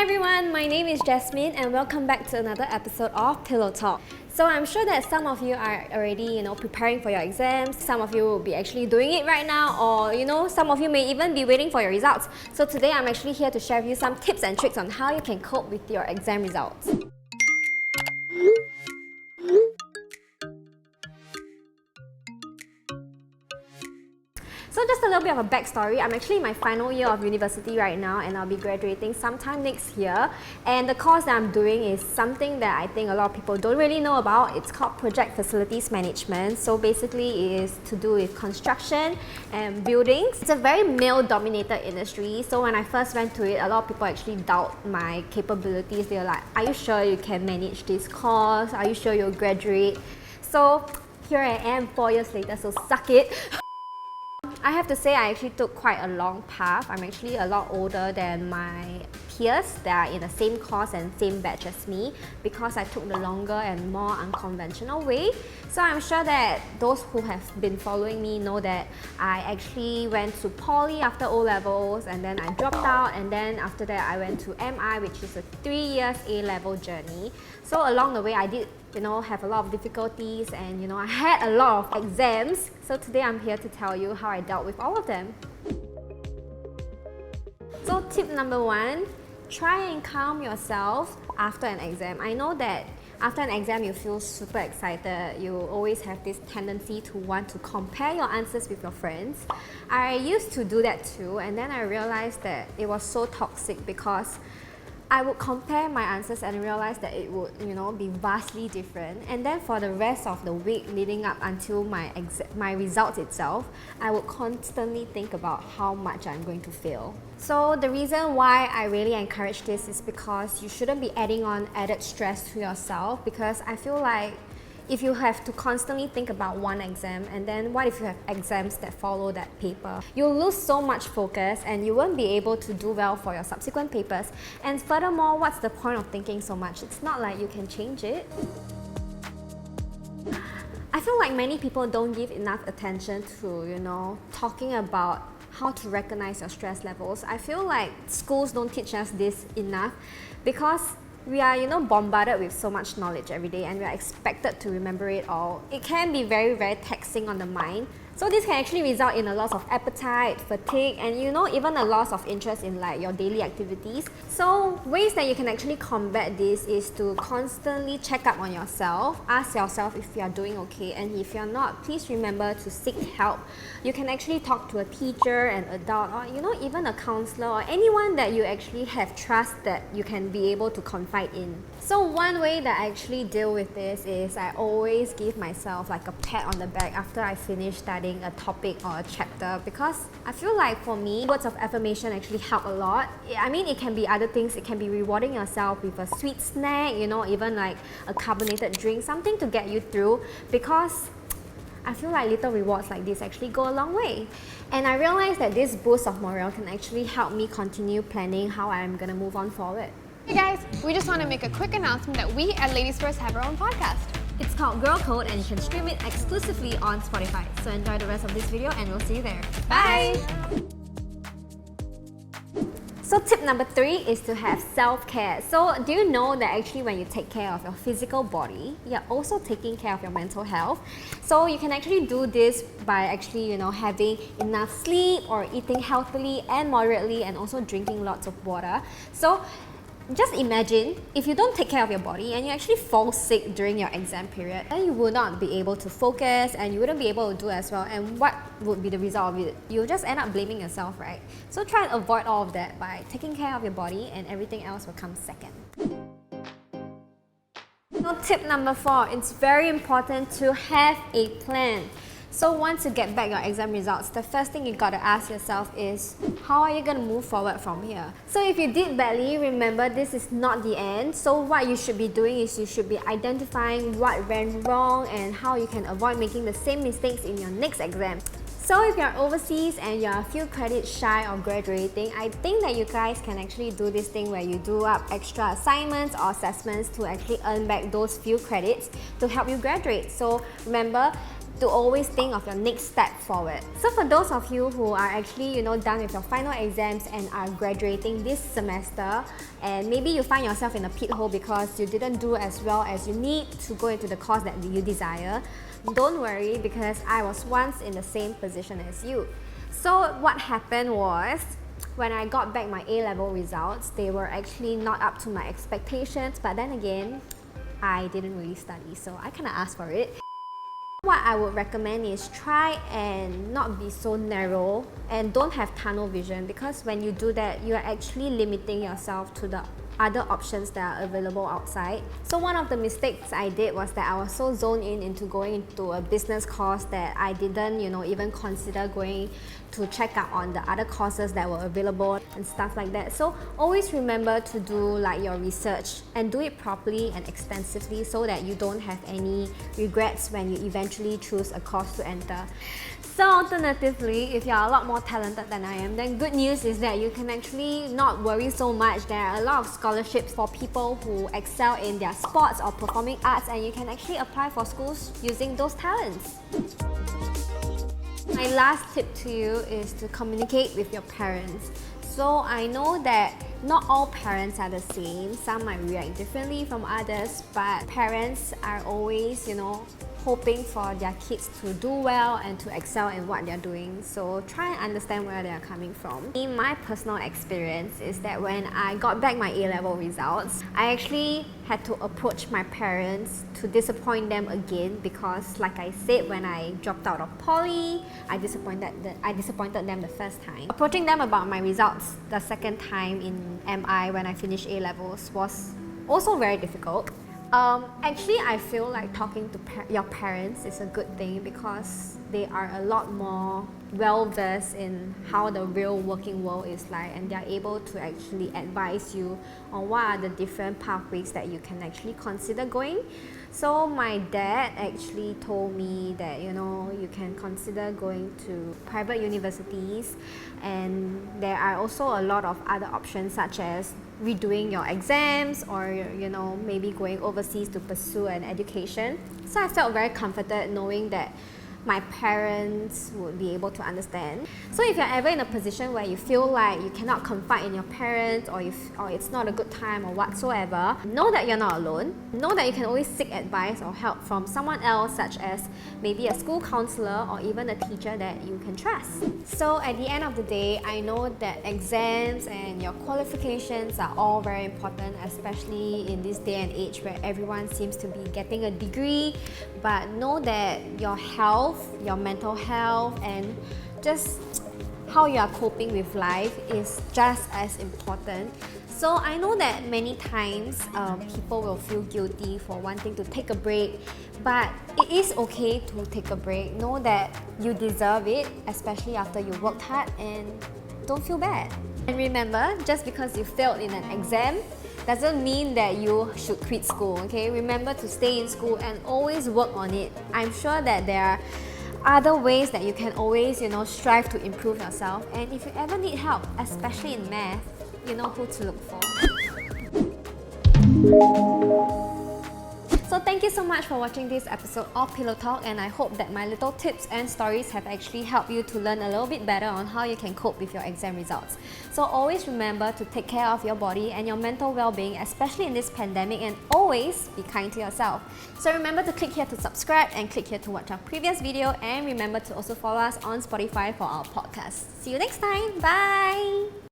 everyone, my name is Jasmine and welcome back to another episode of Pillow Talk. So I'm sure that some of you are already, preparing for your exams. Some of you will be actually doing it right now, or some of you may even be waiting for your results. So today I'm actually here to share with you some tips and tricks on how you can cope with your exam results. So just a little bit of a backstory, I'm actually in my final year of university right now and I'll be graduating sometime next year. And the course that I'm doing is something that I think a lot of people don't really know about. It's called Project Facilities Management. So basically it is to do with construction and buildings. It's a very male-dominated industry. So when I first went to it, a lot of people actually doubt my capabilities. They're like, are you sure you can manage this course? Are you sure you'll graduate? So here I am 4 years later, so suck it. I have to say I actually took quite a long path. I'm actually a lot older than my peers that are in the same course and same batch as me because I took the longer and more unconventional way. So I'm sure that those who have been following me know that I actually went to poly after O-levels and then I dropped out, and then after that I went to MI, which is a 3 years A-level journey. So along the way I did have a lot of difficulties and I had a lot of exams. So today I'm here to tell you how I dealt with all of them. So tip number 1, try and calm yourself after an exam. I know that after an exam you feel super excited. You always have this tendency to want to compare your answers with your friends. I used to do that too, and then I realized that it was so toxic because I would compare my answers and realize that it would, be vastly different. And then for the rest of the week leading up until my results itself, I would constantly think about how much I'm going to fail. So the reason why I really encourage this is because you shouldn't be adding on added stress to yourself, because I feel like if you have to constantly think about one exam, and then what if you have exams that follow that paper? You'll lose so much focus and you won't be able to do well for your subsequent papers. And furthermore, what's the point of thinking so much? It's not like you can change it. I feel like many people don't give enough attention to, talking about how to recognize your stress levels. I feel like schools don't teach us this enough because we are, bombarded with so much knowledge every day and we are expected to remember it all. It can be very, very taxing on the mind. So this can actually result in a loss of appetite, fatigue, and even a loss of interest in your daily activities. So ways that you can actually combat this is to constantly check up on yourself. Ask yourself if you are doing okay, and if you're not, please remember to seek help. You can actually talk to a teacher, an adult, or even a counselor, or anyone that you actually have trust that you can be able to confide in. So one way that I actually deal with this is I always give myself a pat on the back after I finish studying a topic or a chapter, because I feel like for me, words of affirmation actually help a lot. I mean, it can be other things. It can be rewarding yourself with a sweet snack, even a carbonated drink, something to get you through, because I feel like little rewards like this actually go a long way. And I realized that this boost of morale can actually help me continue planning how I'm gonna move on forward. Hey guys, we just want to make a quick announcement that we at Ladies First have our own podcast. It's called Girl Code and you can stream it exclusively on Spotify. So enjoy the rest of this video and we'll see you there. Bye! So tip number 3 is to have self-care. So do you know that actually when you take care of your physical body, you're also taking care of your mental health? So you can actually do this by actually, having enough sleep or eating healthily and moderately, and also drinking lots of water. So just imagine if you don't take care of your body and you actually fall sick during your exam period, then you will not be able to focus and you wouldn't be able to do as well. And what would be the result of it? You'll just end up blaming yourself, right? So try and avoid all of that by taking care of your body, and everything else will come second. So tip number 4, it's very important to have a plan. So once you get back your exam results, the first thing you gotta ask yourself is, how are you gonna move forward from here? So if you did badly, remember this is not the end. So what you should be doing is you should be identifying what went wrong and how you can avoid making the same mistakes in your next exam. So if you're overseas and you're a few credits shy of graduating, I think that you guys can actually do this thing where you do up extra assignments or assessments to actually earn back those few credits to help you graduate. So remember, to always think of your next step forward. So for those of you who are actually done with your final exams and are graduating this semester, and maybe you find yourself in a pit hole because you didn't do as well as you need to go into the course that you desire, don't worry, because I was once in the same position as you. So what happened was, when I got back my A-level results, they were actually not up to my expectations, but then again, I didn't really study, so I kind of asked for it. What I would recommend is try and not be so narrow and don't have tunnel vision, because when you do that, you are actually limiting yourself to the other options that are available outside. So one of the mistakes I did was that I was so zoned into going into a business course that I didn't even consider going to check out on the other courses that were available and stuff like that. So always remember to do like your research and do it properly and extensively so that you don't have any regrets when you eventually choose a course to enter. So alternatively, if you're a lot more talented than I am, then good news is that you can actually not worry so much. There are a lot of scholarships for people who excel in their sports or performing arts, and you can actually apply for schools using those talents. My last tip to you is to communicate with your parents. So I know that not all parents are the same. Some might react differently from others, but parents are always, hoping for their kids to do well and to excel in what they're doing. So try and understand where they're coming from. In my personal experience is that when I got back my A-level results, I actually had to approach my parents to disappoint them again, because like I said, when I dropped out of poly, I disappointed them the first time. Approaching them about my results the second time in MI when I finished A-levels was also very difficult. Actually, I feel like talking to your parents is a good thing, because they are a lot more well-versed in how the real working world is like, and they're able to actually advise you on what are the different pathways that you can actually consider going. So my dad actually told me that you can consider going to private universities, and there are also a lot of other options such as redoing your exams or maybe going overseas to pursue an education. So I felt very comforted knowing that my parents would be able to understand. So if you're ever in a position where you feel like you cannot confide in your parents, or it's not a good time or whatsoever, know that you're not alone. Know that you can always seek advice or help from someone else, such as maybe a school counselor or even a teacher that you can trust. So at the end of the day, I know that exams and your qualifications are all very important, especially in this day and age where everyone seems to be getting a degree. But know that your health, your mental health, and just how you are coping with life is just as important. So I know that many times people will feel guilty for wanting to take a break, but it is okay to take a break. Know that you deserve it, especially after you worked hard, and don't feel bad. And remember, just because you failed in an exam doesn't mean that you should quit school, okay? Remember to stay in school and always work on it. I'm sure that there are other ways that you can always, strive to improve yourself. And if you ever need help, especially in math, you know who to look for. So thank you so much for watching this episode of Pillow Talk, and I hope that my little tips and stories have actually helped you to learn a little bit better on how you can cope with your exam results. So always remember to take care of your body and your mental well-being, especially in this pandemic, and always be kind to yourself. So remember to click here to subscribe and click here to watch our previous video, and remember to also follow us on Spotify for our podcast. See you next time. Bye!